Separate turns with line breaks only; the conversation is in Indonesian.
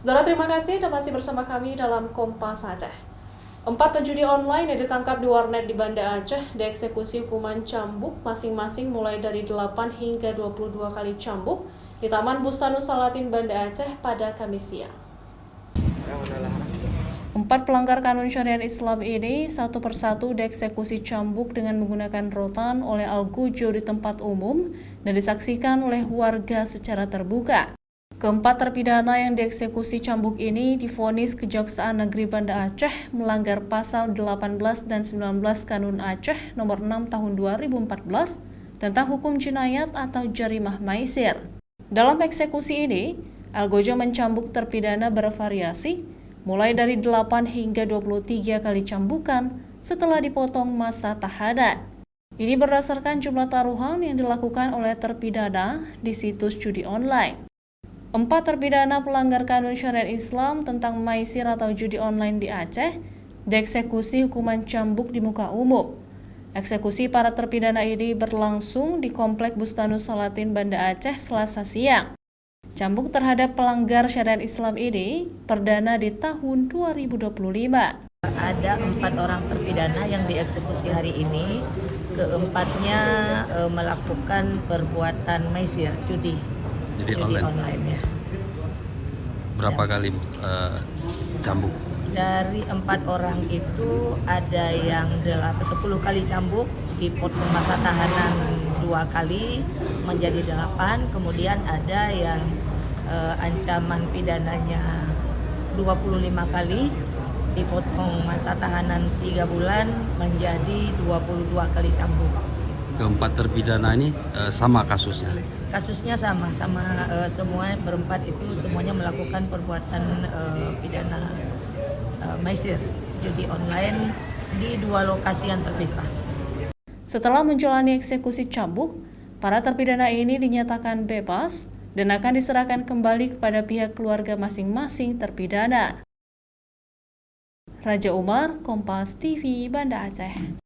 Saudara, terima kasih Anda masih bersama kami dalam Kompas Aceh. 4 penjudi online yang ditangkap di warnet di Banda Aceh dieksekusi hukuman cambuk masing-masing mulai dari 8 hingga 22 kali cambuk di Taman Bustanus Salatin Banda Aceh pada Kamis siang. 4 pelanggar kanun syariat Islam ini satu persatu dieksekusi cambuk dengan menggunakan rotan oleh Al-Gujo di tempat umum dan disaksikan oleh warga secara terbuka. Keempat terpidana yang dieksekusi cambuk ini divonis Kejaksaan Negeri Banda Aceh melanggar pasal 18 dan 19 Kanun Aceh nomor 6 tahun 2014 tentang hukum jinayat atau jarimah maisir. Dalam eksekusi ini, Al-Gojo mencambuk terpidana bervariasi, mulai dari 8 hingga 23 kali cambukan setelah dipotong masa tahanan. Ini berdasarkan jumlah taruhan yang dilakukan oleh terpidana di situs judi online. 4 terpidana pelanggar kanun syariat Islam tentang maisir atau judi online di Aceh dieksekusi hukuman cambuk di muka umum. Eksekusi para terpidana ini berlangsung di Komplek Bustanus Salatin Banda Aceh Selasa siang. Cambuk terhadap pelanggar syariat Islam ini perdana di tahun 2025.
Ada 4 orang terpidana yang dieksekusi hari ini. Keempatnya melakukan perbuatan maisir, judi online ya.
Berapa kali cambuk?
Dari 4 orang itu ada yang 10 kali cambuk, dipotong masa tahanan 2 kali menjadi 8, kemudian ada yang ancaman pidananya 25 kali, dipotong masa tahanan 3 bulan menjadi 22 kali cambuk.
Keempat terpidana ini sama kasusnya?
Kasusnya sama semua berempat itu semuanya melakukan perbuatan pidana maisir judi online di 2 lokasi yang terpisah.
Setelah menjalani eksekusi cambuk, para terpidana ini dinyatakan bebas dan akan diserahkan kembali kepada pihak keluarga masing-masing terpidana. Raja Umar, Kompas TV, Banda Aceh.